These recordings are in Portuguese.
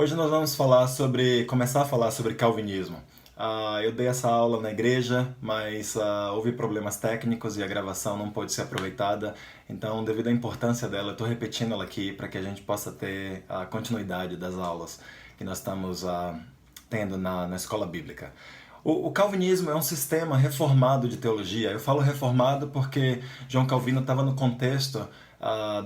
Hoje nós vamos começar a falar sobre calvinismo. Eu dei essa aula na igreja, mas houve problemas técnicos e a gravação não pôde ser aproveitada. Então, devido à importância dela, eu estou repetindo ela aqui para que a gente possa ter a continuidade das aulas que nós estamos tendo na escola bíblica. O calvinismo é um sistema reformado de teologia. Eu falo reformado porque João Calvino estava no contexto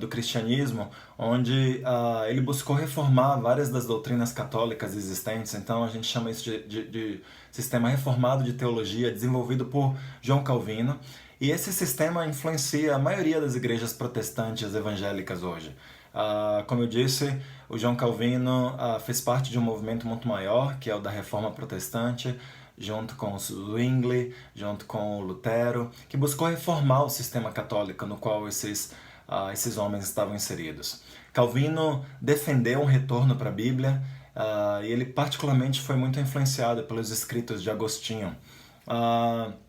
do cristianismo, onde ele buscou reformar várias das doutrinas católicas existentes. Então a gente chama isso de sistema reformado de teologia, desenvolvido por João Calvino. E esse sistema influencia a maioria das igrejas protestantes evangélicas hoje. Como eu disse, o João Calvino fez parte de um movimento muito maior, que é o da Reforma Protestante, junto com o Zwingli, junto com o Lutero, que buscou reformar o sistema católico no qual esses homens estavam inseridos. Calvino defendeu um retorno para a Bíblia e ele particularmente foi muito influenciado pelos escritos de Agostinho.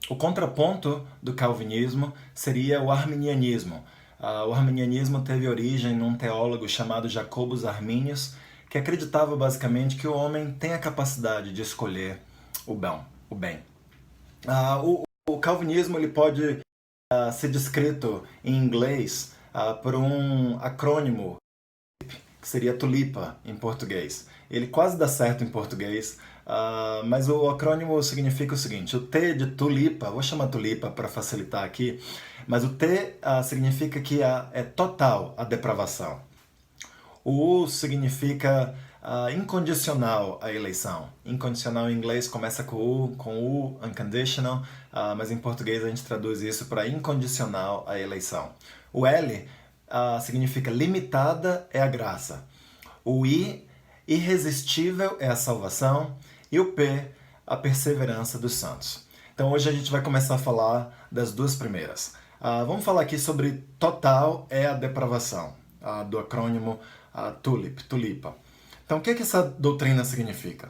O contraponto do calvinismo seria o arminianismo. O arminianismo teve origem num teólogo chamado Jacobus Arminius, que acreditava basicamente que o homem tem a capacidade de escolher o bem. O calvinismo ele pode ser descrito em inglês por um acrônimo que seria tulipa em português. Ele quase dá certo em português, mas o acrônimo significa o seguinte: o T de tulipa, vou chamar tulipa para facilitar aqui, mas o T significa que é total a depravação. O U significa incondicional a eleição. Incondicional em inglês começa com U, unconditional, mas em português a gente traduz isso para incondicional a eleição. O L significa limitada é a graça. O I, irresistível é a salvação. E o P, a perseverança dos santos. Então hoje a gente vai começar a falar das duas primeiras. Vamos falar aqui sobre total é a depravação, do acrônimo tulipa. Então, o que essa doutrina significa?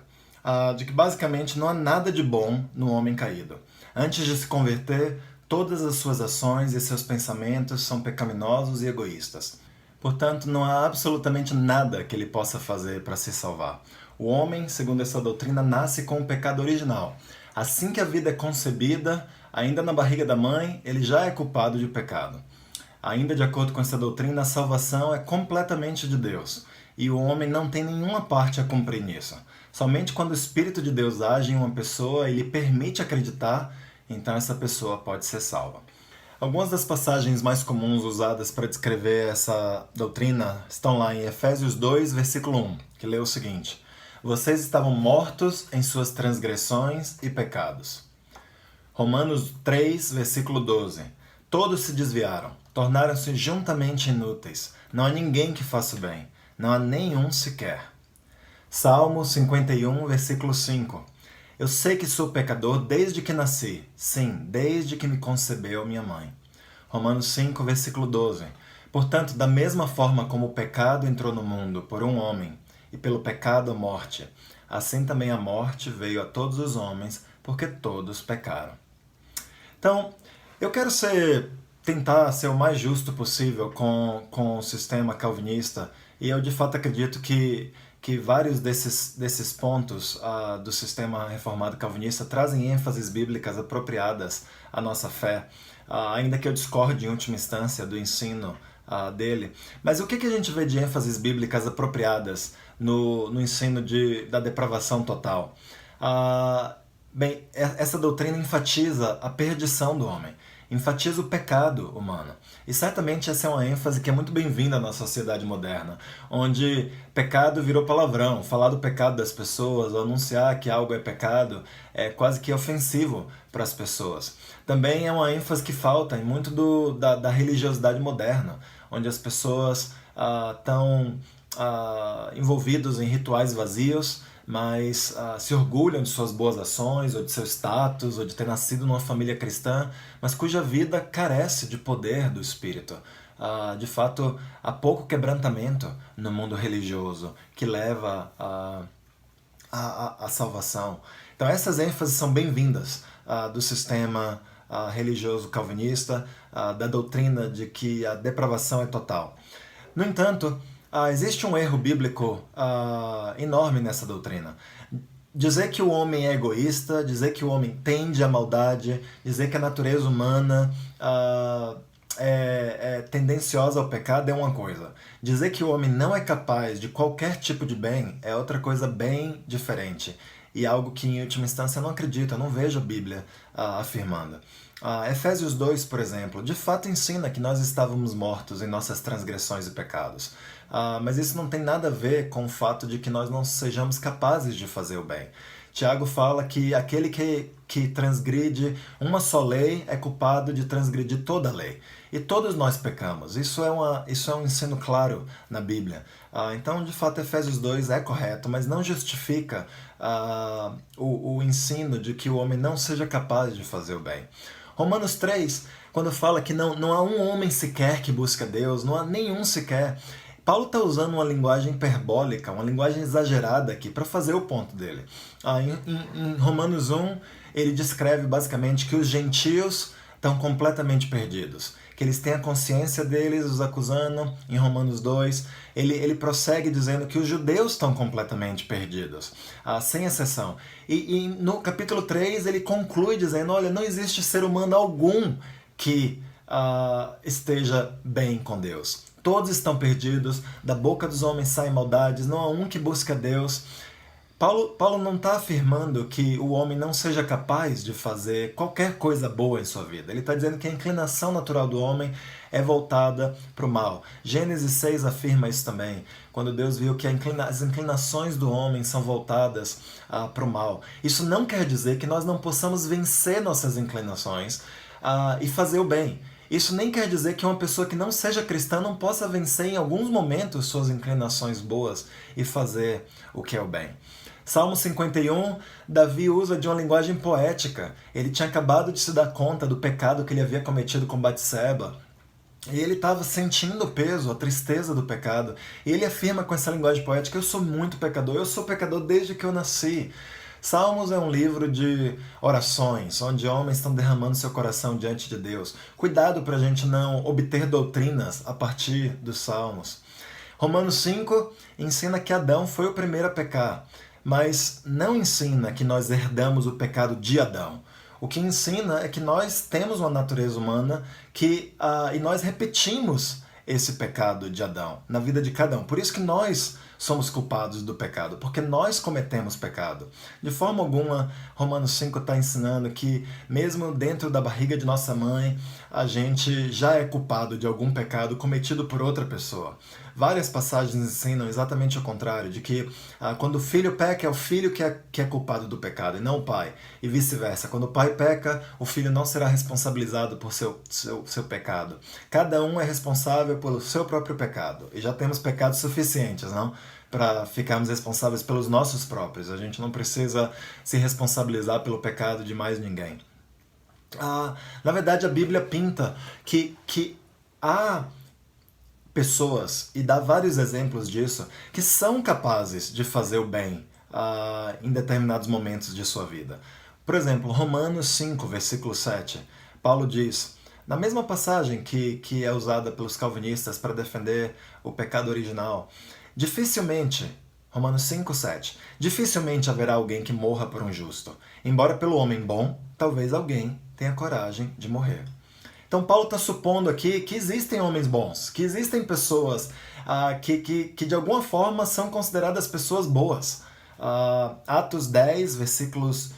De que basicamente não há nada de bom no homem caído. Antes de se converter, todas as suas ações e seus pensamentos são pecaminosos e egoístas. Portanto, não há absolutamente nada que ele possa fazer para se salvar. O homem, segundo essa doutrina, nasce com o pecado original. Assim que a vida é concebida, ainda na barriga da mãe, ele já é culpado de pecado. Ainda de acordo com essa doutrina, a salvação é completamente de Deus. E o homem não tem nenhuma parte a cumprir nisso. Somente quando o Espírito de Deus age em uma pessoa e lhe permite acreditar, então essa pessoa pode ser salva. Algumas das passagens mais comuns usadas para descrever essa doutrina estão lá em Efésios 2, versículo 1, que lê o seguinte: vocês estavam mortos em suas transgressões e pecados. Romanos 3, versículo 12. Todos se desviaram, tornaram-se juntamente inúteis. Não há ninguém que faça o bem. Não há nenhum sequer. Salmo 51, versículo 5. Eu sei que sou pecador desde que nasci. Sim, desde que me concebeu minha mãe. Romanos 5, versículo 12. Portanto, da mesma forma como o pecado entrou no mundo por um homem, e pelo pecado a morte, assim também a morte veio a todos os homens, porque todos pecaram. Então, eu quero tentar ser o mais justo possível com o sistema calvinista, e eu de fato acredito que vários desses pontos do sistema reformado calvinista trazem ênfases bíblicas apropriadas à nossa fé, ainda que eu discorde em última instância do ensino dele. Mas o que a gente vê de ênfases bíblicas apropriadas no ensino da depravação total? Bem, essa doutrina enfatiza a perdição do homem, enfatiza o pecado humano. E certamente essa é uma ênfase que é muito bem-vinda na sociedade moderna, onde pecado virou palavrão. Falar do pecado das pessoas, ou anunciar que algo é pecado, é quase que ofensivo para as pessoas. Também é uma ênfase que falta em muito da religiosidade moderna, onde as pessoas estão envolvidas em rituais vazios, mas se orgulham de suas boas ações, ou de seu status, ou de ter nascido numa família cristã, mas cuja vida carece de poder do Espírito. De fato, há pouco quebrantamento no mundo religioso que leva à salvação. Então essas ênfases são bem-vindas do sistema religioso calvinista, da doutrina de que a depravação é total. No entanto, Existe um erro bíblico enorme nessa doutrina. Dizer que o homem é egoísta, dizer que o homem tende à maldade, dizer que a natureza humana é tendenciosa ao pecado é uma coisa. Dizer que o homem não é capaz de qualquer tipo de bem é outra coisa bem diferente. E algo que, em última instância, eu não acredito, eu não vejo a Bíblia afirmando. Efésios 2, por exemplo, de fato ensina que nós estávamos mortos em nossas transgressões e pecados. Mas isso não tem nada a ver com o fato de que nós não sejamos capazes de fazer o bem. Tiago fala que aquele que transgride uma só lei é culpado de transgredir toda a lei. E todos nós pecamos. Isso é um ensino claro na Bíblia. Então, de fato, Efésios 2 é correto, mas não justifica o ensino de que o homem não seja capaz de fazer o bem. Romanos 3, quando fala que não há um homem sequer que busca Deus, não há nenhum sequer. Paulo está usando uma linguagem hiperbólica, uma linguagem exagerada aqui, para fazer o ponto dele. Em Romanos 1, ele descreve basicamente que os gentios estão completamente perdidos, que eles têm a consciência deles, os acusando. Em Romanos 2, ele prossegue dizendo que os judeus estão completamente perdidos, sem exceção. E no capítulo 3, ele conclui dizendo, olha, não existe ser humano algum que esteja bem com Deus. Todos estão perdidos, da boca dos homens saem maldades, não há um que busca Deus. Paulo não está afirmando que o homem não seja capaz de fazer qualquer coisa boa em sua vida. Ele está dizendo que a inclinação natural do homem é voltada para o mal. Gênesis 6 afirma isso também, quando Deus viu que as inclinações do homem são voltadas para o mal. Isso não quer dizer que nós não possamos vencer nossas inclinações e fazer o bem. Isso nem quer dizer que uma pessoa que não seja cristã não possa vencer em alguns momentos suas inclinações boas e fazer o que é o bem. Salmo 51, Davi usa de uma linguagem poética. Ele tinha acabado de se dar conta do pecado que ele havia cometido com Batseba. E ele estava sentindo o peso, a tristeza do pecado. E ele afirma com essa linguagem poética, eu sou muito pecador, eu sou pecador desde que eu nasci. Salmos é um livro de orações, onde homens estão derramando seu coração diante de Deus. Cuidado para a gente não obter doutrinas a partir dos Salmos. Romanos 5 ensina que Adão foi o primeiro a pecar, mas não ensina que nós herdamos o pecado de Adão. O que ensina é que nós temos uma natureza humana e nós repetimos esse pecado de Adão na vida de cada um. Por isso que nós somos culpados do pecado, porque nós cometemos pecado. De forma alguma, Romanos 5 está ensinando que mesmo dentro da barriga de nossa mãe, a gente já é culpado de algum pecado cometido por outra pessoa. Várias passagens ensinam exatamente o contrário, de que quando o filho peca, é o filho que é culpado do pecado, e não o pai. E vice-versa, quando o pai peca, o filho não será responsabilizado por seu pecado. Cada um é responsável pelo seu próprio pecado. E já temos pecados suficientes, não? Para ficarmos responsáveis pelos nossos próprios. A gente não precisa se responsabilizar pelo pecado de mais ninguém. Na verdade, a Bíblia pinta que há pessoas, e dá vários exemplos disso, que são capazes de fazer o bem em determinados momentos de sua vida. Por exemplo, Romanos 5, versículo 7, Paulo diz, na mesma passagem que é usada pelos calvinistas para defender o pecado original, Romanos 5, 7, dificilmente haverá alguém que morra por um justo, embora pelo homem bom, talvez alguém tenha coragem de morrer. Então Paulo está supondo aqui que existem homens bons, que existem pessoas que de alguma forma são consideradas pessoas boas. Atos 10, versículos...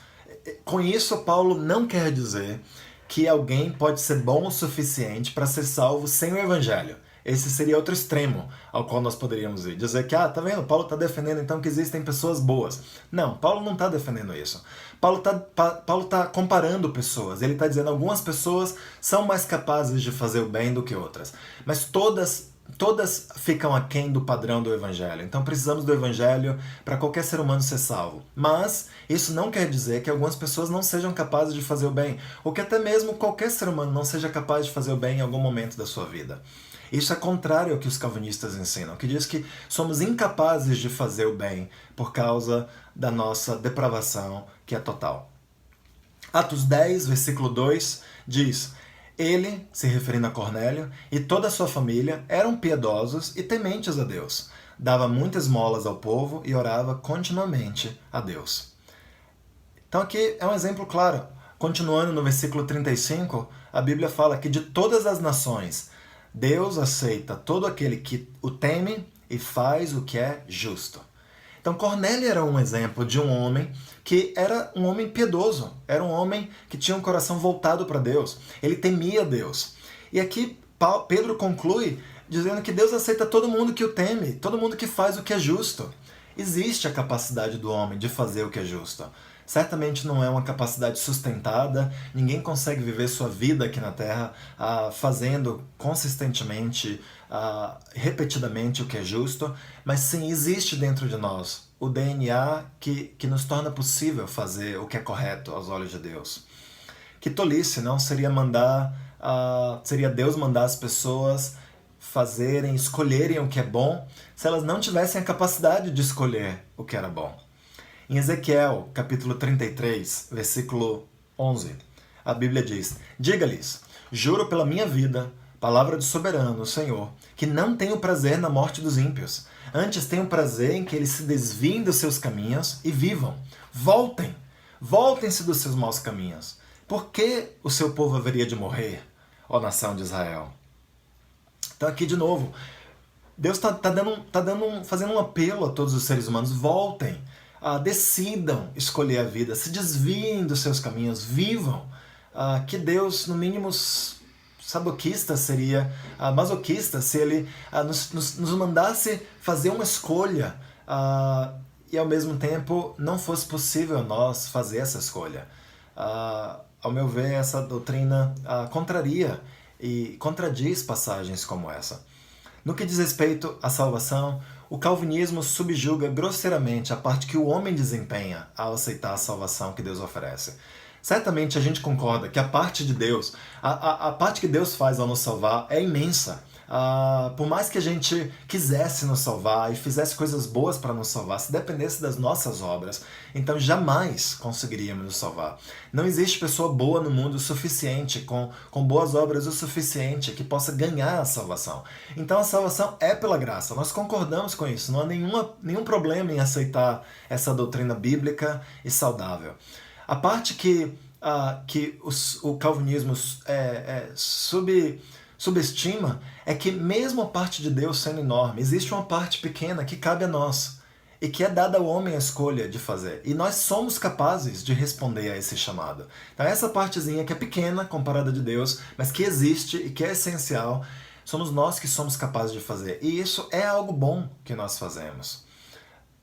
Com isso, Paulo não quer dizer que alguém pode ser bom o suficiente para ser salvo sem o evangelho. Esse seria outro extremo ao qual nós poderíamos ir. Dizer que, tá vendo? Paulo está defendendo então que existem pessoas boas. Não, Paulo não está defendendo isso. Paulo tá comparando pessoas. Ele está dizendo que algumas pessoas são mais capazes de fazer o bem do que outras. Mas todas ficam aquém do padrão do evangelho. Então precisamos do evangelho para qualquer ser humano ser salvo. Mas isso não quer dizer que algumas pessoas não sejam capazes de fazer o bem. Ou que até mesmo qualquer ser humano não seja capaz de fazer o bem em algum momento da sua vida. Isso é contrário ao que os calvinistas ensinam, que diz que somos incapazes de fazer o bem por causa da nossa depravação, que é total. Atos 10, versículo 2, diz, Ele, se referindo a Cornélio, e toda a sua família eram piedosos e tementes a Deus. Dava muitas esmolas ao povo e orava continuamente a Deus. Então aqui é um exemplo claro. Continuando no versículo 35, a Bíblia fala que de todas as nações, Deus aceita todo aquele que o teme e faz o que é justo. Então Cornélio era um exemplo de um homem que era um homem piedoso, era um homem que tinha um coração voltado para Deus, ele temia Deus. E aqui Pedro conclui dizendo que Deus aceita todo mundo que o teme, todo mundo que faz o que é justo. Existe a capacidade do homem de fazer o que é justo. Certamente não é uma capacidade sustentada, ninguém consegue viver sua vida aqui na Terra fazendo consistentemente, repetidamente o que é justo, mas sim existe dentro de nós o DNA que nos torna possível fazer o que é correto aos olhos de Deus. Que tolice, não? Seria Deus mandar as pessoas escolherem o que é bom, se elas não tivessem a capacidade de escolher o que era bom. Em Ezequiel, capítulo 33, versículo 11, a Bíblia diz: Diga-lhes, juro pela minha vida, palavra do soberano, o Senhor, que não tenho prazer na morte dos ímpios. Antes tenho prazer em que eles se desviem dos seus caminhos e vivam. Voltem-se dos seus maus caminhos. Por que o seu povo haveria de morrer, ó nação de Israel? Então aqui de novo, Deus está fazendo um apelo a todos os seres humanos: voltem. Decidam escolher a vida, se desviem dos seus caminhos, vivam. Que Deus, no mínimo, masoquista se Ele nos mandasse fazer uma escolha e, ao mesmo tempo, não fosse possível nós fazer essa escolha. Ao meu ver, essa doutrina contraria e contradiz passagens como essa. No que diz respeito à salvação, o calvinismo subjuga grosseiramente a parte que o homem desempenha ao aceitar a salvação que Deus oferece. Certamente a gente concorda que a parte de Deus, a parte que Deus faz ao nos salvar é imensa. Por mais que a gente quisesse nos salvar e fizesse coisas boas para nos salvar, se dependesse das nossas obras, então jamais conseguiríamos nos salvar. Não existe pessoa boa no mundo o suficiente, com boas obras o suficiente, que possa ganhar a salvação. Então a salvação é pela graça, nós concordamos com isso, não há nenhum problema em aceitar essa doutrina bíblica e saudável. A parte que o calvinismo subestima é que mesmo a parte de Deus sendo enorme, existe uma parte pequena que cabe a nós e que é dada ao homem a escolha de fazer. E nós somos capazes de responder a esse chamado. Então essa partezinha que é pequena comparada de Deus, mas que existe e que é essencial, somos nós que somos capazes de fazer. E isso é algo bom que nós fazemos.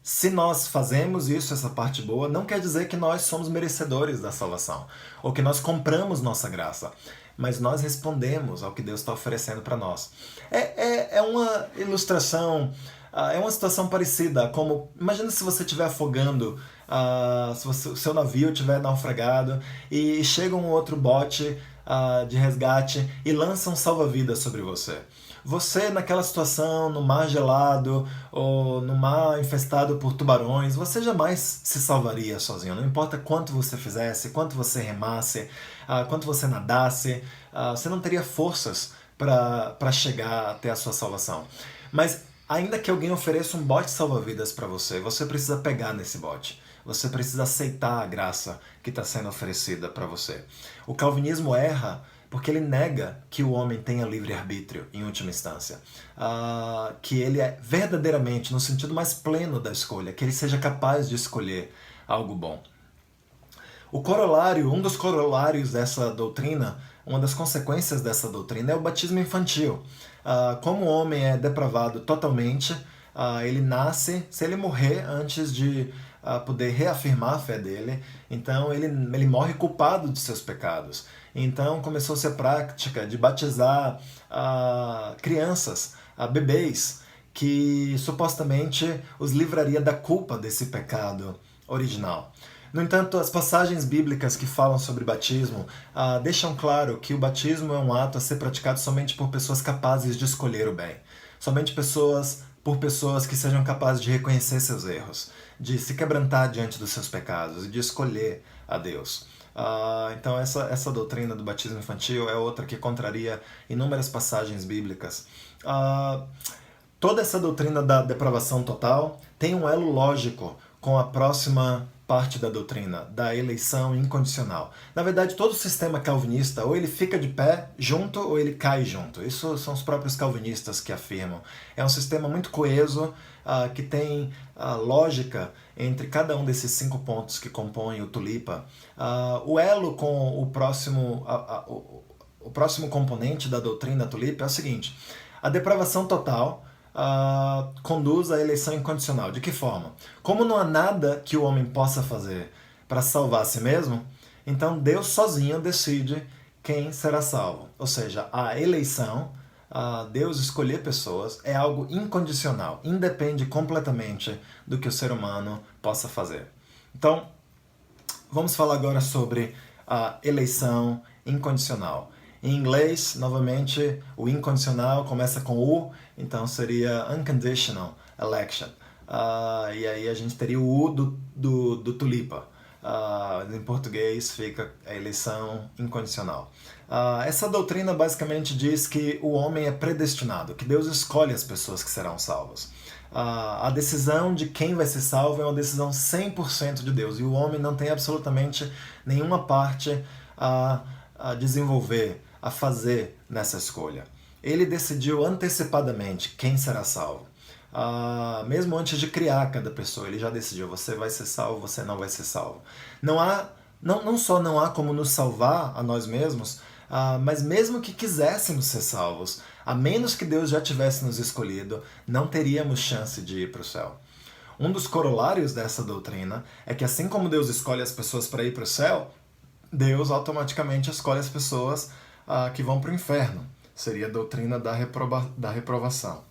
Se nós fazemos isso, essa parte boa, não quer dizer que nós somos merecedores da salvação, ou que nós compramos nossa graça, mas nós respondemos ao que Deus está oferecendo para nós. É uma ilustração, é uma situação parecida, como, imagina se você estiver afogando, se o seu navio estiver naufragado, e chega um outro bote de resgate e lança um salva-vidas sobre você. Você, naquela situação, no mar gelado ou no mar infestado por tubarões, você jamais se salvaria sozinho. Não importa quanto você fizesse, quanto você remasse, quanto você nadasse, você não teria forças para chegar até a sua salvação. Mas ainda que alguém ofereça um bote salva-vidas para você, você precisa pegar nesse bote. Você precisa aceitar a graça que está sendo oferecida para você. O calvinismo erra porque ele nega que o homem tenha livre-arbítrio, em última instância. Que ele é verdadeiramente, no sentido mais pleno da escolha, que ele seja capaz de escolher algo bom. Um dos corolários dessa doutrina, uma das consequências dessa doutrina é o batismo infantil. Como o homem é depravado totalmente, ele nasce, se ele morrer antes de poder reafirmar a fé dele, então ele morre culpado de seus pecados. Então começou-se a prática de batizar crianças, bebês, que supostamente os livraria da culpa desse pecado original. No entanto, as passagens bíblicas que falam sobre batismo deixam claro que o batismo é um ato a ser praticado somente por pessoas capazes de escolher o bem. Somente por pessoas que sejam capazes de reconhecer seus erros, de se quebrantar diante dos seus pecados e de escolher a Deus. Então essa doutrina do batismo infantil é outra que contraria inúmeras passagens bíblicas. Toda essa doutrina da depravação total tem um elo lógico com a próxima parte da doutrina, da eleição incondicional. Na verdade, todo sistema calvinista, ou ele fica de pé junto, ou ele cai junto. Isso são os próprios calvinistas que afirmam. É um sistema muito coeso, que tem lógica entre cada um desses 5 pontos que compõem o tulipa. O elo com o próximo componente da doutrina tulipa é o seguinte: a depravação total conduz à eleição incondicional. De que forma? Como não há nada que o homem possa fazer para salvar a si mesmo, então Deus sozinho decide quem será salvo. Ou seja, a eleição, Deus escolher pessoas, é algo incondicional, independe completamente do que o ser humano possa fazer. Então, vamos falar agora sobre a eleição incondicional. Em inglês, novamente, o incondicional começa com U, então seria unconditional election. E aí a gente teria o U do tulipa. Em português fica a eleição incondicional. Essa doutrina basicamente diz que o homem é predestinado, que Deus escolhe as pessoas que serão salvas. A decisão de quem vai ser salvo é uma decisão 100% de Deus, e o homem não tem absolutamente nenhuma parte a desenvolver, a fazer nessa escolha. Ele decidiu antecipadamente quem será salvo. Mesmo antes de criar cada pessoa, ele já decidiu: você vai ser salvo, você não vai ser salvo. Não só não há como nos salvar a nós mesmos, mas mesmo que quiséssemos ser salvos, a menos que Deus já tivesse nos escolhido, não teríamos chance de ir para o céu. Um dos corolários dessa doutrina é que, assim como Deus escolhe as pessoas para ir para o céu, Deus automaticamente escolhe as pessoas que vão para o inferno. Seria a doutrina da reprovação.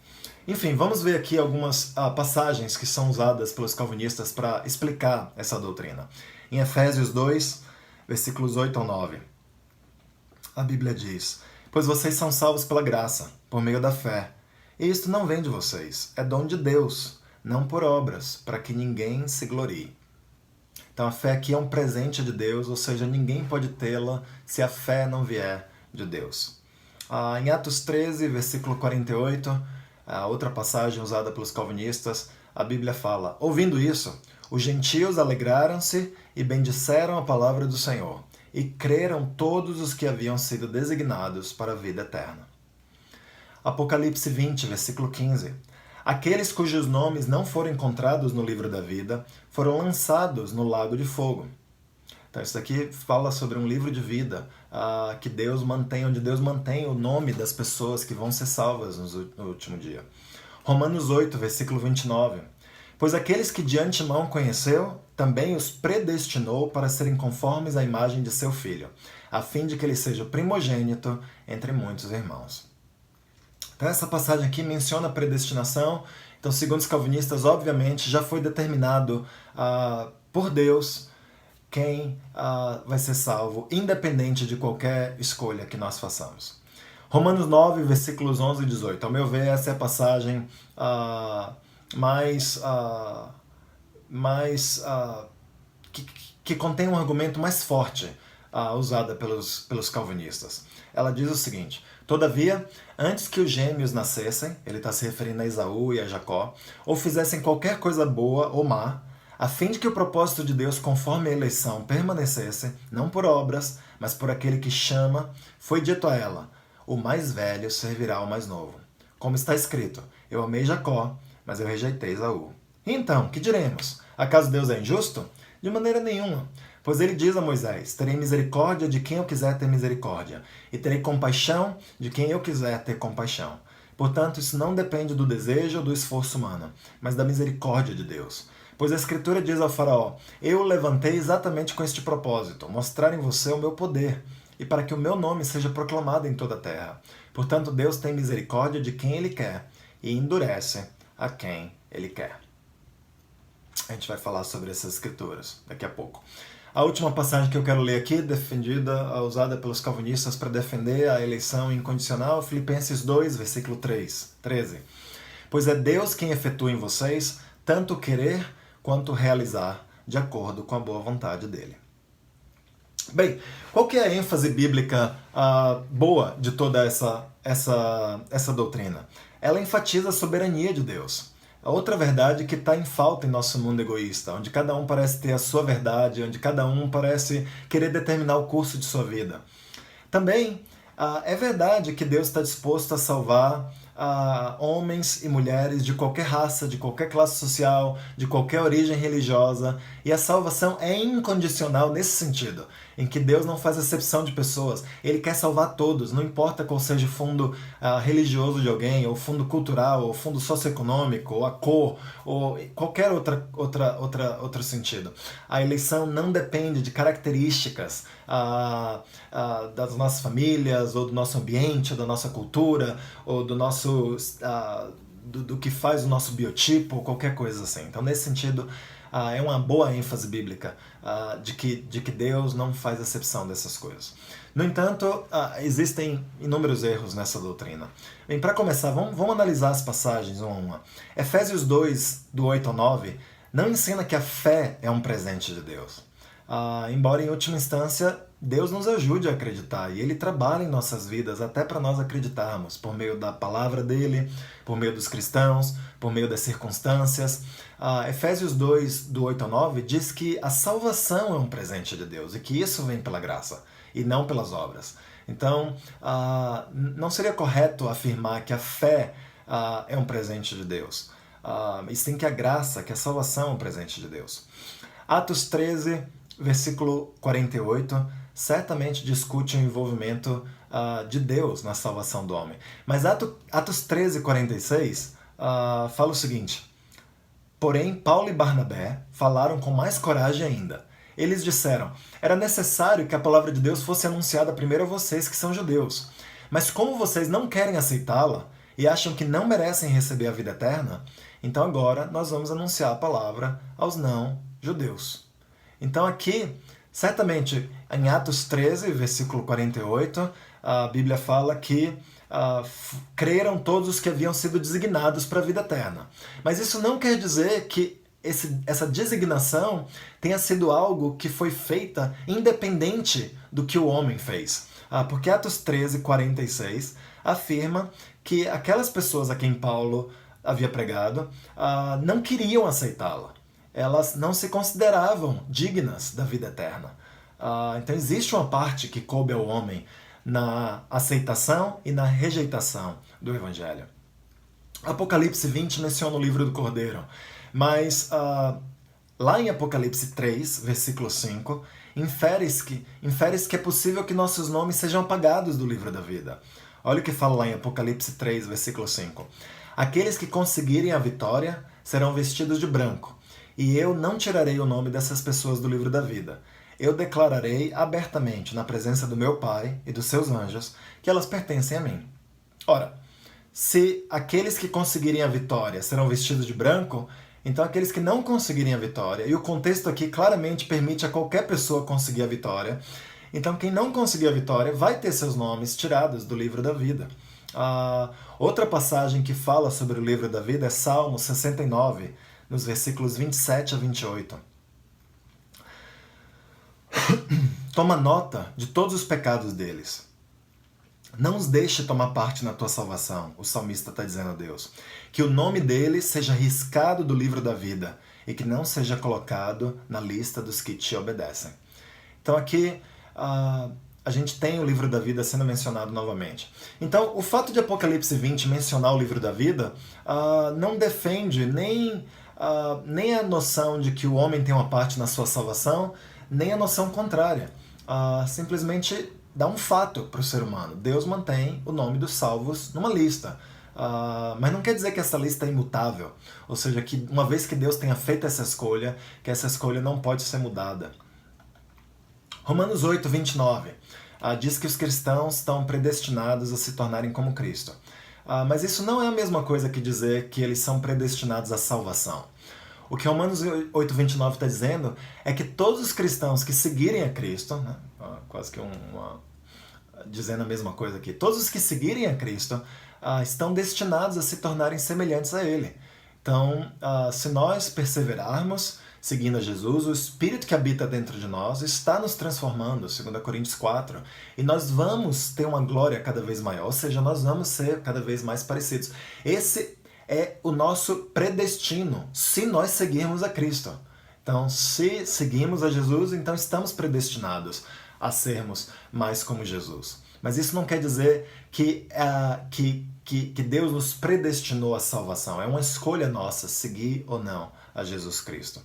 Enfim, vamos ver aqui algumas passagens que são usadas pelos calvinistas para explicar essa doutrina. Em Efésios 2, versículos 8 ao 9, a Bíblia diz: pois vocês são salvos pela graça, por meio da fé. E isto não vem de vocês, é dom de Deus, não por obras, para que ninguém se glorie. Então a fé aqui é um presente de Deus, ou seja, ninguém pode tê-la se a fé não vier de Deus. Em Atos 13, versículo 48, outra passagem usada pelos calvinistas, a Bíblia fala: ouvindo isso, os gentios alegraram-se e bendisseram a palavra do Senhor, e creram todos os que haviam sido designados para a vida eterna. Apocalipse 20, versículo 15. Aqueles cujos nomes não foram encontrados no livro da vida foram lançados no lago de fogo. Então isso aqui fala sobre um livro de vida que Deus mantém, onde Deus mantém o nome das pessoas que vão ser salvas no último dia. Romanos 8, versículo 29. Pois aqueles que de antemão conheceu, também os predestinou para serem conformes à imagem de seu Filho, a fim de que ele seja o primogênito entre muitos irmãos. Então essa passagem aqui menciona a predestinação. Então, segundo os calvinistas, obviamente, já foi determinado por Deus quem vai ser salvo, independente de qualquer escolha que nós façamos. Romanos 9, versículos 11 e 18. Ao meu ver, essa é a passagem que contém um argumento mais forte usada pelos calvinistas. Ela diz o seguinte: todavia, antes que os gêmeos nascessem, ele está se referindo a Esaú e a Jacó, ou fizessem qualquer coisa boa ou má, a fim de que o propósito de Deus conforme a eleição permanecesse, não por obras, mas por aquele que chama, foi dito a ela: o mais velho servirá ao mais novo. Como está escrito: eu amei Jacó, mas eu rejeitei Esaú. E então, que diremos? Acaso Deus é injusto? De maneira nenhuma. Pois ele diz a Moisés: terei misericórdia de quem eu quiser ter misericórdia, e terei compaixão de quem eu quiser ter compaixão. Portanto, isso não depende do desejo ou do esforço humano, mas da misericórdia de Deus. Pois a Escritura diz ao faraó: eu o levantei exatamente com este propósito, mostrar em você o meu poder, e para que o meu nome seja proclamado em toda a terra. Portanto, Deus tem misericórdia de quem ele quer, e endurece a quem ele quer. A gente vai falar sobre essas escrituras daqui a pouco. A última passagem que eu quero ler aqui, usada pelos calvinistas para defender a eleição incondicional, Filipenses 2, versículo 13. Pois é Deus quem efetua em vocês tanto querer quanto realizar, de acordo com a boa vontade dele. Bem, qual que é a ênfase bíblica boa de toda essa doutrina? Ela enfatiza a soberania de Deus. A outra verdade que está em falta em nosso mundo egoísta, onde cada um parece ter a sua verdade, onde cada um parece querer determinar o curso de sua vida. Também é verdade que Deus está disposto a salvar homens e mulheres de qualquer raça, de qualquer classe social, de qualquer origem religiosa, e a salvação é incondicional nesse sentido, em que Deus não faz acepção de pessoas, Ele quer salvar todos, não importa qual seja o fundo religioso de alguém, ou fundo cultural, ou fundo socioeconômico, ou a cor, ou qualquer outro sentido. A eleição não depende de características das nossas famílias, ou do nosso ambiente, ou da nossa cultura, ou do nosso do que faz o nosso biotipo, ou qualquer coisa assim. Então, nesse sentido, é uma boa ênfase bíblica de que Deus não faz acepção dessas coisas. No entanto, existem inúmeros erros nessa doutrina. Bem, para começar, vamos analisar as passagens uma a uma. Efésios 2, do 8 ao 9, não ensina que a fé é um presente de Deus. Embora, em última instância, Deus nos ajude a acreditar e Ele trabalha em nossas vidas até para nós acreditarmos, por meio da palavra dEle, por meio dos cristãos, por meio das circunstâncias. Efésios 2, do 8 ao 9, diz que a salvação é um presente de Deus e que isso vem pela graça e não pelas obras. Então, não seria correto afirmar que a fé é um presente de Deus. E sim que a graça, que a salvação é um presente de Deus. Atos 13, versículo 48, certamente discute o envolvimento de Deus na salvação do homem. Mas Atos 13, 46 fala o seguinte: porém, Paulo e Barnabé falaram com mais coragem ainda. Eles disseram: era necessário que a palavra de Deus fosse anunciada primeiro a vocês que são judeus. Mas como vocês não querem aceitá-la e acham que não merecem receber a vida eterna, então agora nós vamos anunciar a palavra aos não-judeus. Então aqui, certamente, em Atos 13, versículo 48, a Bíblia fala que creram todos os que haviam sido designados para a vida eterna. Mas isso não quer dizer que essa designação tenha sido algo que foi feita independente do que o homem fez. Porque Atos 13, 46 afirma que aquelas pessoas a quem Paulo havia pregado não queriam aceitá-la. Elas não se consideravam dignas da vida eterna. Então existe uma parte que coube ao homem na aceitação e na rejeitação do Evangelho. Apocalipse 20 menciona o livro do Cordeiro, mas lá em Apocalipse 3, versículo 5, infere-se que é possível que nossos nomes sejam apagados do livro da vida. Olha o que fala lá em Apocalipse 3, versículo 5. Aqueles que conseguirem a vitória serão vestidos de branco, e eu não tirarei o nome dessas pessoas do livro da vida. Eu declararei abertamente na presença do meu Pai e dos seus anjos que elas pertencem a mim. Ora, se aqueles que conseguirem a vitória serão vestidos de branco, então aqueles que não conseguirem a vitória, e o contexto aqui claramente permite a qualquer pessoa conseguir a vitória, então quem não conseguir a vitória vai ter seus nomes tirados do livro da vida. Outra passagem que fala sobre o livro da vida é Salmo 69, nos versículos 27 a 28. Toma nota de todos os pecados deles. Não os deixe tomar parte na tua salvação, o salmista está dizendo a Deus. Que o nome deles seja riscado do livro da vida e que não seja colocado na lista dos que te obedecem. Então aqui a gente tem o livro da vida sendo mencionado novamente. Então o fato de Apocalipse 20 mencionar o livro da vida não defende nem a noção de que o homem tem uma parte na sua salvação, nem a noção contrária. Simplesmente dá um fato para o ser humano. Deus mantém o nome dos salvos numa lista. Mas não quer dizer que essa lista é imutável. Ou seja, que uma vez que Deus tenha feito essa escolha, que essa escolha não pode ser mudada. Romanos 8, 29 diz que os cristãos estão predestinados a se tornarem como Cristo. Mas isso não é a mesma coisa que dizer que eles são predestinados à salvação. O que Romanos 8, 29 está dizendo é que todos os cristãos que seguirem a Cristo, né, quase que dizendo a mesma coisa aqui, todos os que seguirem a Cristo estão destinados a se tornarem semelhantes a Ele. Então, se nós perseverarmos, seguindo a Jesus, o Espírito que habita dentro de nós está nos transformando, 2 Coríntios 4, e nós vamos ter uma glória cada vez maior, ou seja, nós vamos ser cada vez mais parecidos. Esse é o nosso predestino, se nós seguirmos a Cristo. Então, se seguimos a Jesus, então estamos predestinados a sermos mais como Jesus. Mas isso não quer dizer que Deus nos predestinou à salvação. É uma escolha nossa seguir ou não a Jesus Cristo.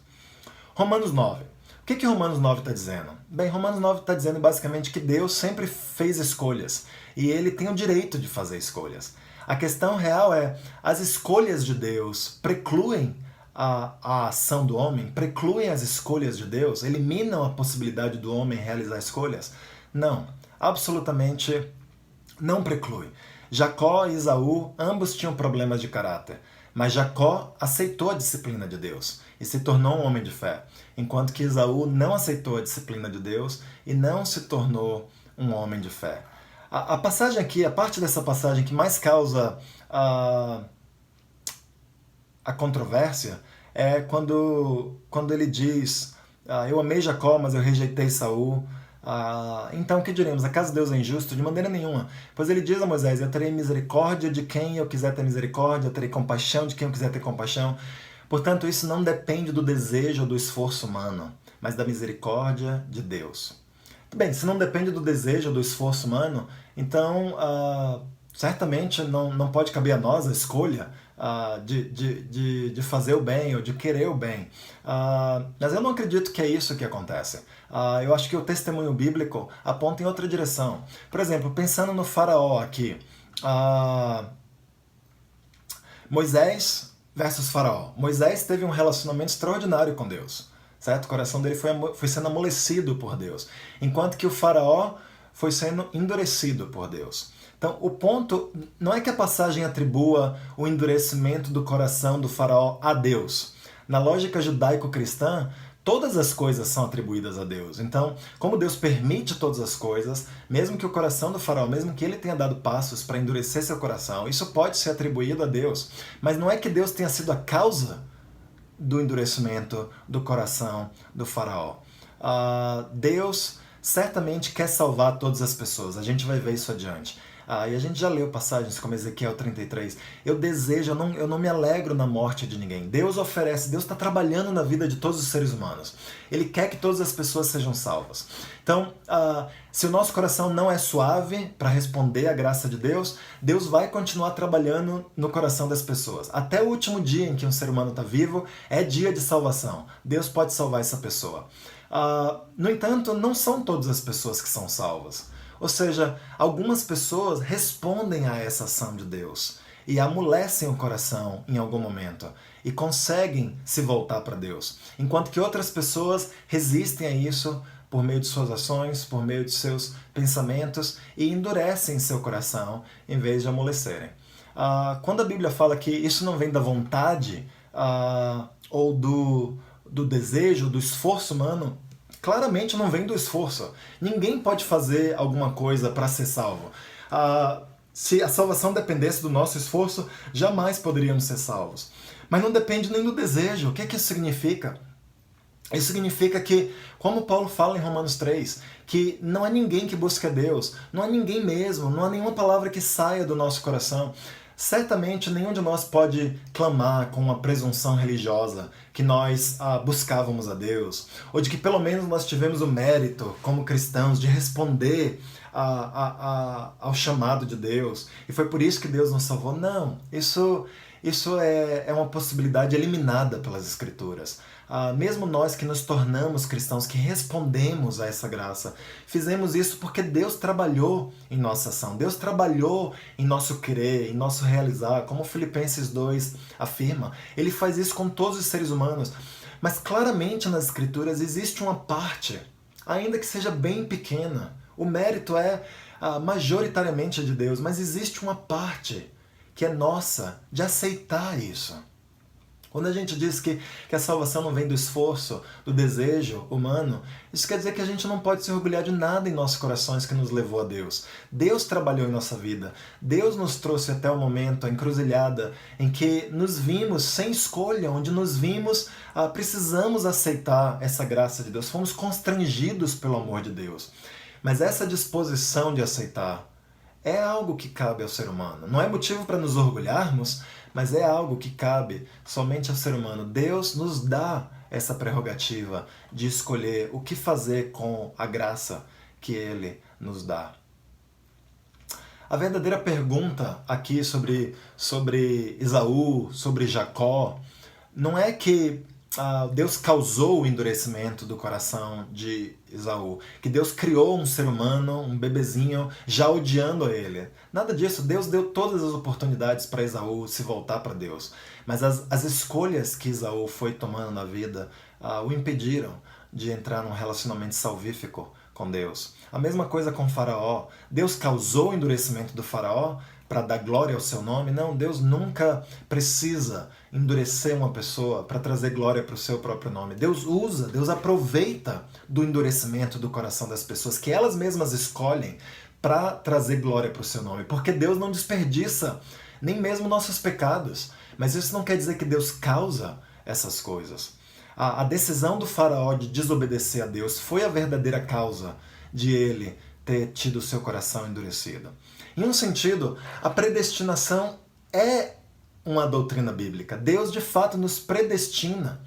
Romanos 9. O que Romanos 9 está dizendo? Bem, Romanos 9 está dizendo basicamente que Deus sempre fez escolhas e ele tem o direito de fazer escolhas. A questão real é, as escolhas de Deus precluem a ação do homem, precluem as escolhas de Deus, eliminam a possibilidade do homem realizar escolhas? Não, absolutamente não preclui. Jacó e Esaú, ambos tinham problemas de caráter, mas Jacó aceitou a disciplina de Deus e se tornou um homem de fé, enquanto que Esaú não aceitou a disciplina de Deus e não se tornou um homem de fé. A passagem aqui, a parte dessa passagem que mais causa a controvérsia é quando ele diz, eu amei Jacó, mas eu rejeitei Esaú. Então, o que diremos? Acaso Deus é injusto? De maneira nenhuma. Pois ele diz a Moisés, eu terei misericórdia de quem eu quiser ter misericórdia, eu terei compaixão de quem eu quiser ter compaixão. Portanto, isso não depende do desejo ou do esforço humano, mas da misericórdia de Deus. Bem, se não depende do desejo ou do esforço humano, então certamente não pode caber a nós a escolha de fazer o bem ou de querer o bem. Mas eu não acredito que é isso que acontece. Eu acho que o testemunho bíblico aponta em outra direção. Por exemplo, pensando no faraó aqui, Moisés versus faraó. Moisés teve um relacionamento extraordinário com Deus, certo? O coração dele foi sendo amolecido por Deus, enquanto que o faraó foi sendo endurecido por Deus. Então, o ponto não é que a passagem atribua o endurecimento do coração do faraó a Deus. Na lógica judaico-cristã, todas as coisas são atribuídas a Deus. Então, como Deus permite todas as coisas, mesmo que o coração do faraó, mesmo que ele tenha dado passos para endurecer seu coração, isso pode ser atribuído a Deus. Mas não é que Deus tenha sido a causa do endurecimento do coração do faraó. Deus certamente quer salvar todas as pessoas. A gente vai ver isso adiante. E a gente já leu passagens como Ezequiel 33. Eu não me alegro na morte de ninguém. Deus oferece, Deus está trabalhando na vida de todos os seres humanos. Ele quer que todas as pessoas sejam salvas. Então, se o nosso coração não é suave para responder à graça de Deus, Deus vai continuar trabalhando no coração das pessoas. Até o último dia em que um ser humano está vivo, é dia de salvação. Deus pode salvar essa pessoa. No entanto, não são todas as pessoas que são salvas. Ou seja, algumas pessoas respondem a essa ação de Deus e amolecem o coração em algum momento e conseguem se voltar para Deus, enquanto que outras pessoas resistem a isso por meio de suas ações, por meio de seus pensamentos e endurecem seu coração em vez de amolecerem. Quando a Bíblia fala que isso não vem da vontade ou do desejo, do esforço humano, claramente não vem do esforço. Ninguém pode fazer alguma coisa para ser salvo. Se a salvação dependesse do nosso esforço, jamais poderíamos ser salvos. Mas não depende nem do desejo. O que isso significa? Isso significa que, como Paulo fala em Romanos 3, que não há ninguém que busque a Deus, não há ninguém mesmo, não há nenhuma palavra que saia do nosso coração. Certamente nenhum de nós pode clamar com uma presunção religiosa que nós buscávamos a Deus, ou de que pelo menos nós tivemos o mérito, como cristãos, de responder ao chamado de Deus, e foi por isso que Deus nos salvou. Não, isso é uma possibilidade eliminada pelas Escrituras. Mesmo nós que nos tornamos cristãos, que respondemos a essa graça, fizemos isso porque Deus trabalhou em nossa ação, Deus trabalhou em nosso querer, em nosso realizar, como Filipenses 2 afirma. Ele faz isso com todos os seres humanos. Mas claramente nas Escrituras existe uma parte, ainda que seja bem pequena. O mérito é majoritariamente de Deus, mas existe uma parte que é nossa de aceitar isso. Quando a gente diz que a salvação não vem do esforço, do desejo humano, isso quer dizer que a gente não pode se orgulhar de nada em nossos corações que nos levou a Deus. Deus trabalhou em nossa vida. Deus nos trouxe até o momento, a encruzilhada, em que nos vimos sem escolha, onde nos vimos, precisamos aceitar essa graça de Deus. Fomos constrangidos pelo amor de Deus. Mas essa disposição de aceitar é algo que cabe ao ser humano. Não é motivo para nos orgulharmos, mas é algo que cabe somente ao ser humano. Deus nos dá essa prerrogativa de escolher o que fazer com a graça que Ele nos dá. A verdadeira pergunta aqui sobre Esaú, sobre Jacó, não é que Deus causou o endurecimento do coração de Esaú, que Deus criou um ser humano, um bebezinho, já odiando a ele. Nada disso. Deus deu todas as oportunidades para Esaú se voltar para Deus. Mas as escolhas que Esaú foi tomando na vida o impediram de entrar num relacionamento salvífico com Deus. A mesma coisa com Faraó. Deus causou o endurecimento do Faraó para dar glória ao seu nome? Não, Deus nunca precisa endurecer uma pessoa para trazer glória para o seu próprio nome. Deus usa, Deus aproveita do endurecimento do coração das pessoas que elas mesmas escolhem para trazer glória para o seu nome. Porque Deus não desperdiça nem mesmo nossos pecados. Mas isso não quer dizer que Deus causa essas coisas. A decisão do Faraó de desobedecer a Deus foi a verdadeira causa de ele ter tido o seu coração endurecido. Em um sentido, a predestinação é uma doutrina bíblica. Deus de fato nos predestina.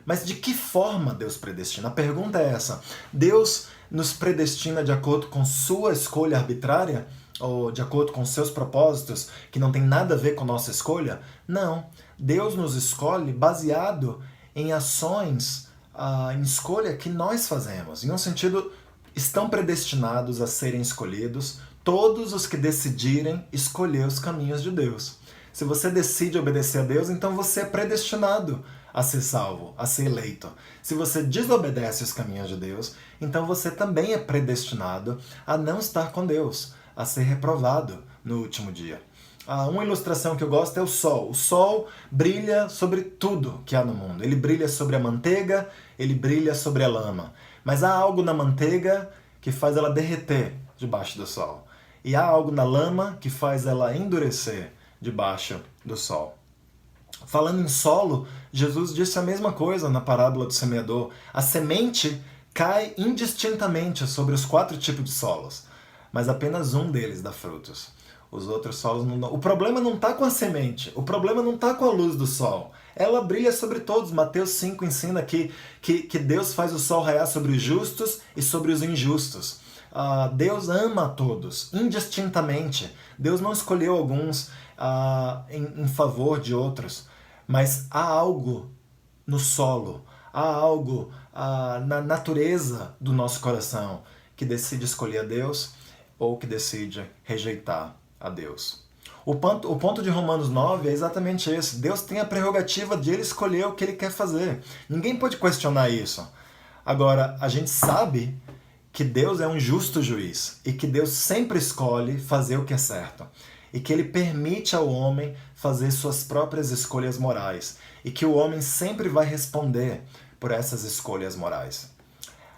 Mas de que forma Deus predestina? A pergunta é essa. Deus nos predestina de acordo com sua escolha arbitrária? Ou de acordo com seus propósitos, que não tem nada a ver com nossa escolha? Não. Deus nos escolhe baseado em ações, em escolha que nós fazemos. Em um sentido, estão predestinados a serem escolhidos todos os que decidirem escolher os caminhos de Deus. Se você decide obedecer a Deus, então você é predestinado a ser salvo, a ser eleito. Se você desobedece os caminhos de Deus, então você também é predestinado a não estar com Deus, a ser reprovado no último dia. Uma ilustração que eu gosto é o sol. O sol brilha sobre tudo que há no mundo. Ele brilha sobre a manteiga, ele brilha sobre a lama. Mas há algo na manteiga que faz ela derreter debaixo do sol. E há algo na lama que faz ela endurecer debaixo do sol. Falando em solo, Jesus disse a mesma coisa na parábola do semeador. A semente cai indistintamente sobre os 4 tipos de solos, mas apenas um deles dá frutos. Os outros solos não dão. O problema não está com a semente, o problema não está com a luz do sol. Ela brilha sobre todos. Mateus 5 ensina que Deus faz o sol raiar sobre os justos e sobre os injustos. Deus ama a todos, indistintamente. Deus não escolheu alguns em favor de outros. Mas há algo no solo, há algo na natureza do nosso coração que decide escolher a Deus ou que decide rejeitar a Deus. O ponto de Romanos 9 é exatamente esse. Deus tem a prerrogativa de ele escolher o que ele quer fazer. Ninguém pode questionar isso. Agora, a gente sabe que Deus é um justo juiz e que Deus sempre escolhe fazer o que é certo. E que ele permite ao homem fazer suas próprias escolhas morais. E que o homem sempre vai responder por essas escolhas morais.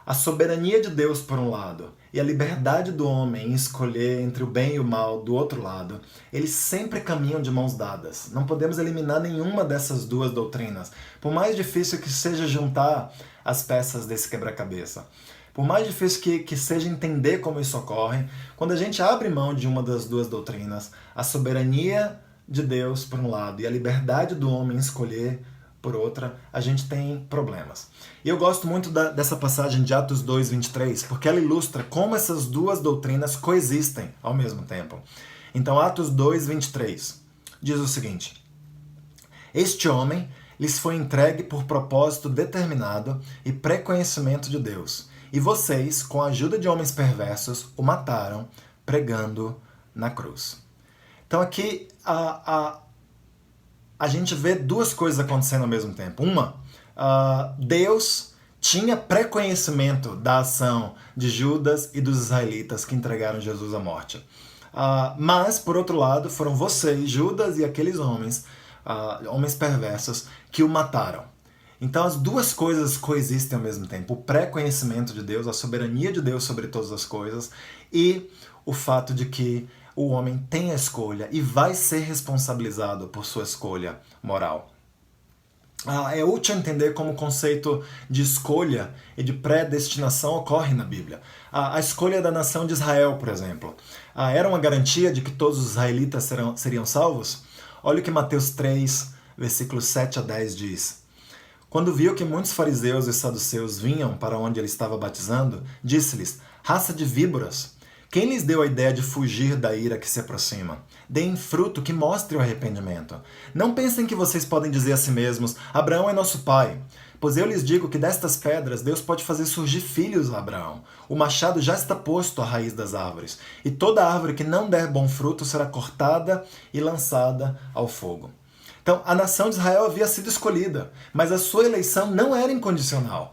A soberania de Deus, por um lado, e a liberdade do homem em escolher entre o bem e o mal, do outro lado, eles sempre caminham de mãos dadas. Não podemos eliminar nenhuma dessas duas doutrinas, por mais difícil que seja juntar as peças desse quebra-cabeça. Por mais difícil que seja entender como isso ocorre, quando a gente abre mão de uma das duas doutrinas, a soberania de Deus, por um lado, e a liberdade do homem em escolher, por outra, a gente tem problemas. E eu gosto muito dessa passagem de Atos 2, 23, porque ela ilustra como essas duas doutrinas coexistem ao mesmo tempo. Então, Atos 2, 23, diz o seguinte: Este homem lhes foi entregue por propósito determinado e pré-conhecimento de Deus, e vocês, com a ajuda de homens perversos, o mataram, pregando na cruz. Então aqui a gente vê duas coisas acontecendo ao mesmo tempo. Uma, Deus tinha pré-conhecimento da ação de Judas e dos israelitas que entregaram Jesus à morte. Mas, por outro lado, foram vocês, Judas e aqueles homens, homens perversos, que o mataram. Então as duas coisas coexistem ao mesmo tempo. O pré-conhecimento de Deus, a soberania de Deus sobre todas as coisas, e o fato de que o homem tem a escolha e vai ser responsabilizado por sua escolha moral. É útil entender como o conceito de escolha e de predestinação ocorre na Bíblia. A escolha da nação de Israel, por exemplo, era uma garantia de que todos os israelitas seriam salvos? Olha o que Mateus 3, versículos 7 a 10 diz. Quando viu que muitos fariseus e saduceus vinham para onde ele estava batizando, disse-lhes, raça de víboras, quem lhes deu a ideia de fugir da ira que se aproxima? Deem fruto que mostre o arrependimento. Não pensem que vocês podem dizer a si mesmos, Abraão é nosso pai. Pois eu lhes digo que destas pedras Deus pode fazer surgir filhos a Abraão. O machado já está posto à raiz das árvores, e toda árvore que não der bom fruto será cortada e lançada ao fogo. Então, a nação de Israel havia sido escolhida, mas a sua eleição não era incondicional.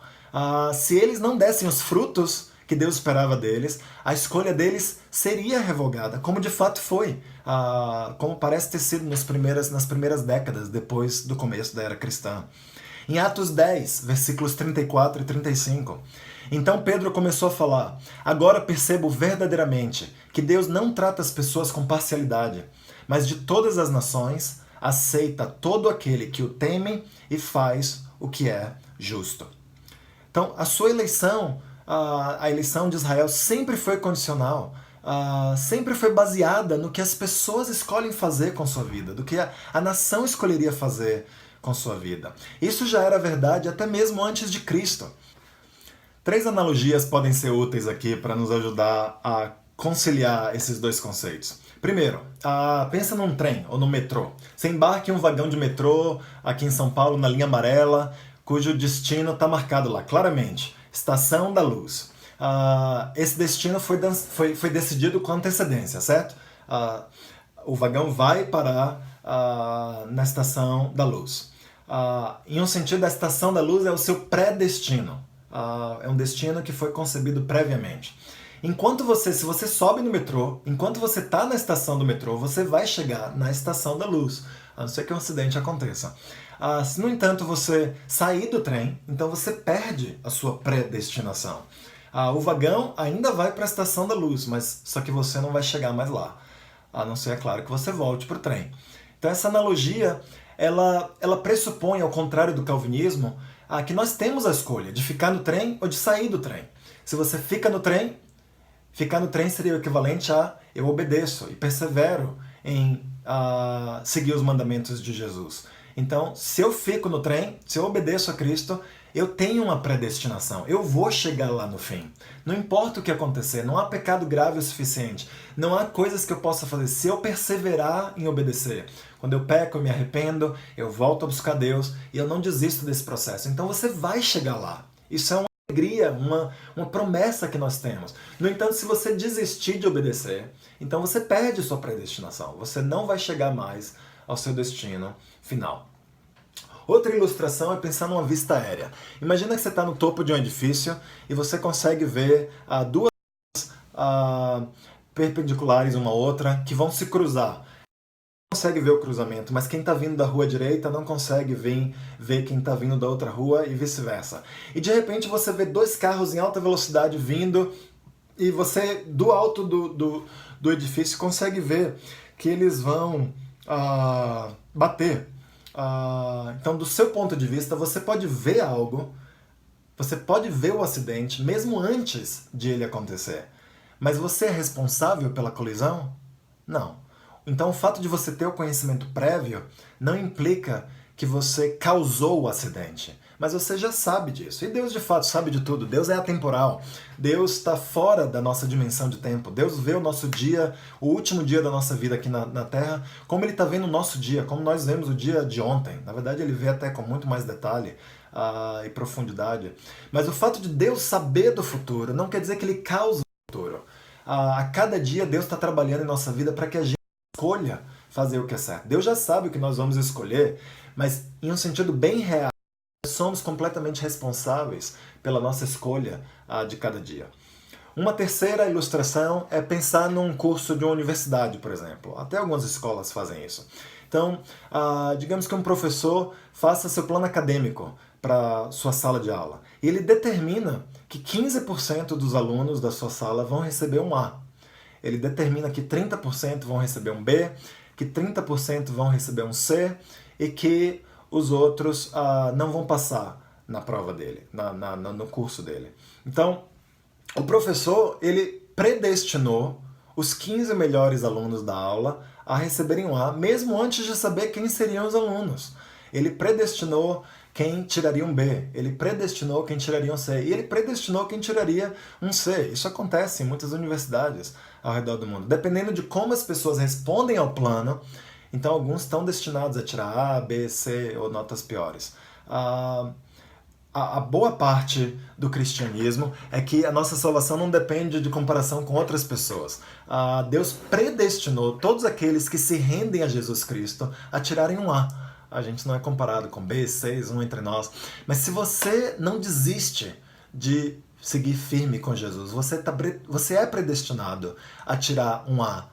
Se eles não dessem os frutos que Deus esperava deles, a escolha deles seria revogada, como de fato foi, como parece ter sido nas primeiras décadas depois do começo da era cristã. Em Atos 10, versículos 34 e 35, então Pedro começou a falar, agora percebo verdadeiramente que Deus não trata as pessoas com parcialidade, mas de todas as nações aceita todo aquele que o teme e faz o que é justo. Então, a sua eleição, a eleição de Israel sempre foi condicional, sempre foi baseada no que as pessoas escolhem fazer com sua vida, do que a nação escolheria fazer com sua vida. Isso já era verdade até mesmo antes de Cristo. 3 analogias podem ser úteis aqui para nos ajudar a conciliar esses dois conceitos. Primeiro, pensa num trem ou no metrô. Você embarca em um vagão de metrô aqui em São Paulo, na linha amarela, cujo destino está marcado lá, claramente. Estação da Luz. Esse destino foi decidido com antecedência, certo? O vagão vai parar na Estação da Luz. Em um sentido, a Estação da Luz é o seu pré-destino. É um destino que foi concebido previamente. Se você sobe no metrô, enquanto você está na estação do metrô, você vai chegar na Estação da Luz, a não ser que um acidente aconteça. Se, no entanto, você sair do trem, então você perde a sua predestinação. O vagão ainda vai para a Estação da Luz, mas só que você não vai chegar mais lá. A não ser, é claro, que você volte para o trem. Então essa analogia, ela pressupõe, ao contrário do calvinismo, que nós temos a escolha de ficar no trem ou de sair do trem. Se você fica no trem seria o equivalente a eu obedeço e persevero em seguir os mandamentos de Jesus. Então, se eu fico no trem, se eu obedeço a Cristo, eu tenho uma predestinação. Eu vou chegar lá no fim. Não importa o que acontecer, não há pecado grave o suficiente. Não há coisas que eu possa fazer. Se eu perseverar em obedecer, quando eu peco, eu me arrependo, eu volto a buscar Deus e eu não desisto desse processo. Então você vai chegar lá. Isso é uma alegria, uma promessa que nós temos. No entanto, se você desistir de obedecer, então você perde sua predestinação. Você não vai chegar mais ao seu destino final. Outra ilustração é pensar numa vista aérea. Imagina que você está no topo de um edifício e você consegue ver duas perpendiculares uma à outra que vão se cruzar. Você consegue ver o cruzamento, mas quem está vindo da rua direita não consegue ver quem está vindo da outra rua e vice-versa. E de repente você vê 2 carros em alta velocidade vindo e você, do alto do edifício, consegue ver que eles vão bater. Então, do seu ponto de vista, você pode ver algo, você pode ver o acidente mesmo antes de ele acontecer. Mas você é responsável pela colisão? Não. Então, o fato de você ter o conhecimento prévio não implica que você causou o acidente. Mas você já sabe disso. E Deus, de fato, sabe de tudo. Deus é atemporal. Deus está fora da nossa dimensão de tempo. Deus vê o nosso dia, o último dia da nossa vida aqui na Terra, como Ele está vendo o nosso dia, como nós vemos o dia de ontem. Na verdade, Ele vê até com muito mais detalhe e profundidade. Mas o fato de Deus saber do futuro não quer dizer que Ele causa o futuro. A cada dia, Deus está trabalhando em nossa vida para que a gente escolha fazer o que é certo. Deus já sabe o que nós vamos escolher, mas em um sentido bem real, somos completamente responsáveis pela nossa escolha de cada dia. Uma terceira ilustração é pensar num curso de uma universidade, por exemplo. Até algumas escolas fazem isso. Então, digamos que um professor faça seu plano acadêmico para sua sala de aula. E ele determina que 15% dos alunos da sua sala vão receber um A. Ele determina que 30% vão receber um B, que 30% vão receber um C e que os outros não vão passar na prova dele, no curso dele. Então, o professor, ele predestinou os 15 melhores alunos da aula a receberem um A, mesmo antes de saber quem seriam os alunos. Ele predestinou quem tiraria um B, ele predestinou quem tiraria um C, e ele predestinou quem tiraria um C. Isso acontece em muitas universidades ao redor do mundo. Dependendo de como as pessoas respondem ao plano, então alguns estão destinados a tirar A, B, C ou notas piores. A boa parte do cristianismo é que a nossa salvação não depende de comparação com outras pessoas. Deus predestinou todos aqueles que se rendem a Jesus Cristo a tirarem um A. A gente não é comparado com B, C, um entre nós. Mas se você não desiste de seguir firme com Jesus, você é predestinado a tirar um A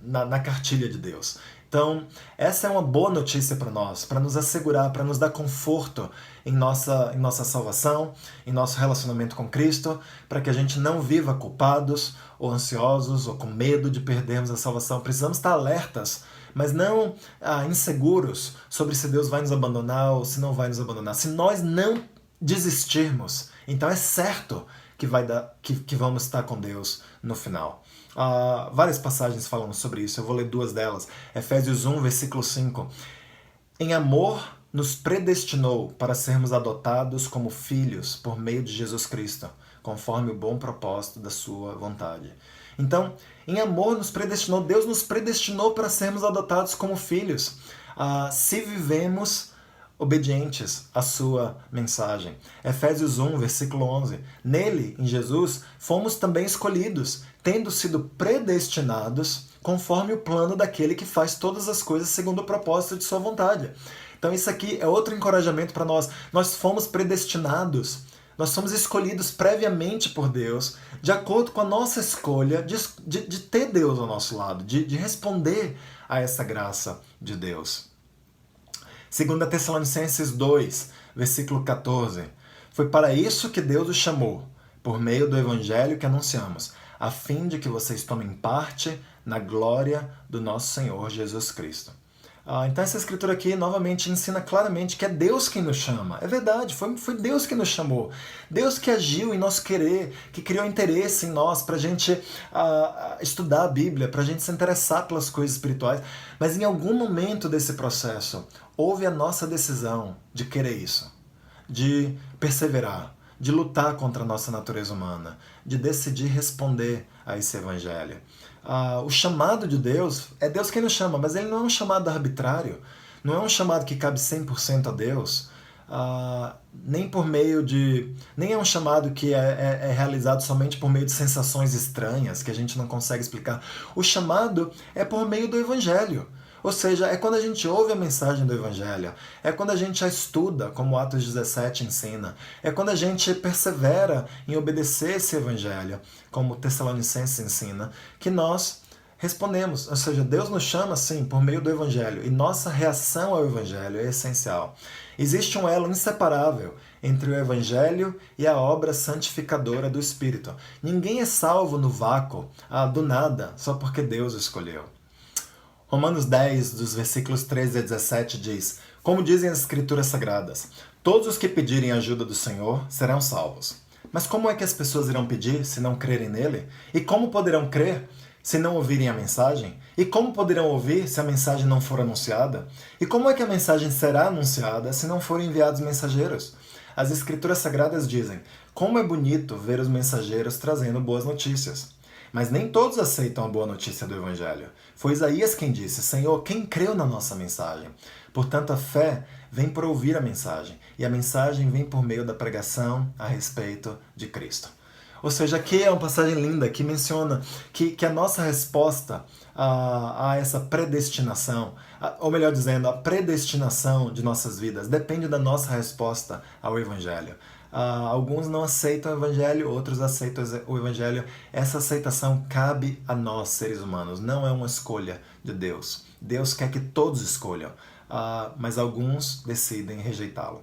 na cartilha de Deus. Então, essa é uma boa notícia para nós, para nos assegurar, para nos dar conforto em nossa salvação, em nosso relacionamento com Cristo, para que a gente não viva culpados, ou ansiosos, ou com medo de perdermos a salvação. Precisamos estar alertas, mas não inseguros sobre se Deus vai nos abandonar ou se não vai nos abandonar. Se nós não desistirmos, então é certo que vamos estar com Deus no final. Várias passagens falam sobre isso, eu vou ler duas delas. Efésios 1, versículo 5. Em amor nos predestinou para sermos adotados como filhos por meio de Jesus Cristo, conforme o bom propósito da sua vontade. Então, em amor nos predestinou, Deus nos predestinou para sermos adotados como filhos, se vivemos obedientes à sua mensagem. Efésios 1, versículo 11. Nele, em Jesus, fomos também escolhidos, tendo sido predestinados conforme o plano daquele que faz todas as coisas segundo o propósito de sua vontade. Então isso aqui é outro encorajamento para nós. Nós fomos predestinados, nós somos escolhidos previamente por Deus, de acordo com a nossa escolha de ter Deus ao nosso lado, de responder a essa graça de Deus. 2 Tessalonicenses 2, versículo 14. Foi para isso que Deus os chamou, por meio do evangelho que anunciamos, a fim de que vocês tomem parte na glória do nosso Senhor Jesus Cristo. Então essa escritura aqui novamente ensina claramente que é Deus quem nos chama. É verdade, foi Deus que nos chamou. Deus que agiu em nosso querer, que criou interesse em nós para a gente estudar a Bíblia, para a gente se interessar pelas coisas espirituais. Mas em algum momento desse processo, houve a nossa decisão de querer isso, de perseverar, de lutar contra a nossa natureza humana, de decidir responder a esse evangelho. O chamado de Deus, é Deus quem nos chama, mas ele não é um chamado arbitrário, não é um chamado que cabe 100% a Deus, nem é um chamado que é realizado somente por meio de sensações estranhas, que a gente não consegue explicar. O chamado é por meio do evangelho. Ou seja, é quando a gente ouve a mensagem do Evangelho, é quando a gente a estuda, como Atos 17 ensina, é quando a gente persevera em obedecer esse Evangelho, como Tessalonicenses ensina, que nós respondemos. Ou seja, Deus nos chama, sim, por meio do Evangelho, e nossa reação ao Evangelho é essencial. Existe um elo inseparável entre o Evangelho e a obra santificadora do Espírito. Ninguém é salvo no vácuo, do nada, só porque Deus escolheu. Romanos 10, dos versículos 13 a 17 diz: como dizem as Escrituras Sagradas, todos os que pedirem a ajuda do Senhor serão salvos. Mas como é que as pessoas irão pedir se não crerem nele? E como poderão crer se não ouvirem a mensagem? E como poderão ouvir se a mensagem não for anunciada? E como é que a mensagem será anunciada se não forem enviados mensageiros? As Escrituras Sagradas dizem: como é bonito ver os mensageiros trazendo boas notícias. Mas nem todos aceitam a boa notícia do Evangelho. Foi Isaías quem disse: Senhor, quem creu na nossa mensagem? Portanto, a fé vem por ouvir a mensagem, e a mensagem vem por meio da pregação a respeito de Cristo. Ou seja, aqui é uma passagem linda que menciona que a nossa resposta a essa predestinação, ou melhor dizendo, a predestinação de nossas vidas, depende da nossa resposta ao Evangelho. Alguns não aceitam o Evangelho, outros aceitam o Evangelho. Essa aceitação cabe a nós, seres humanos, não é uma escolha de Deus. Deus quer que todos escolham, mas alguns decidem rejeitá-lo.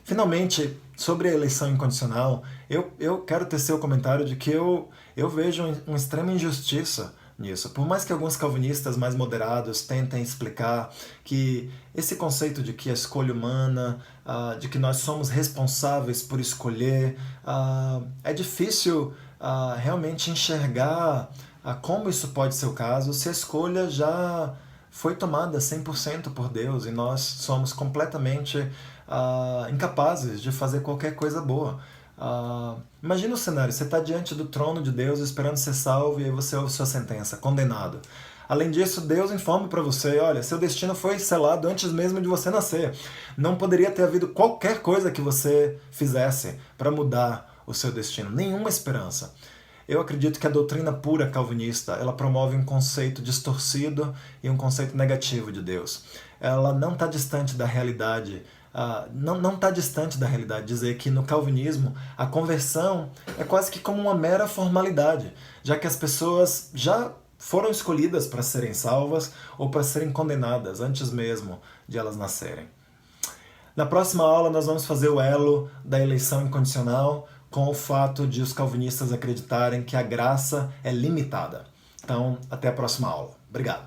Finalmente, sobre a eleição incondicional, eu quero tecer o comentário de que eu vejo uma extrema injustiça nisso. Por mais que alguns calvinistas mais moderados tentem explicar que esse conceito de que a escolha humana, de que nós somos responsáveis por escolher, é difícil realmente enxergar como isso pode ser o caso se a escolha já foi tomada 100% por Deus e nós somos completamente incapazes de fazer qualquer coisa boa. Imagina o cenário, você está diante do trono de Deus esperando ser salvo e aí você ouve sua sentença, condenado. Além disso, Deus informa para você, olha, seu destino foi selado antes mesmo de você nascer. Não poderia ter havido qualquer coisa que você fizesse para mudar o seu destino, nenhuma esperança. Eu acredito que a doutrina pura calvinista, ela promove um conceito distorcido e um conceito negativo de Deus. Ela não está distante da realidade, não está distante da realidade dizer que no calvinismo a conversão é quase que como uma mera formalidade, já que as pessoas já foram escolhidas para serem salvas ou para serem condenadas antes mesmo de elas nascerem. Na próxima aula nós vamos fazer o elo da eleição incondicional com o fato de os calvinistas acreditarem que a graça é limitada. Então, até a próxima aula. Obrigado.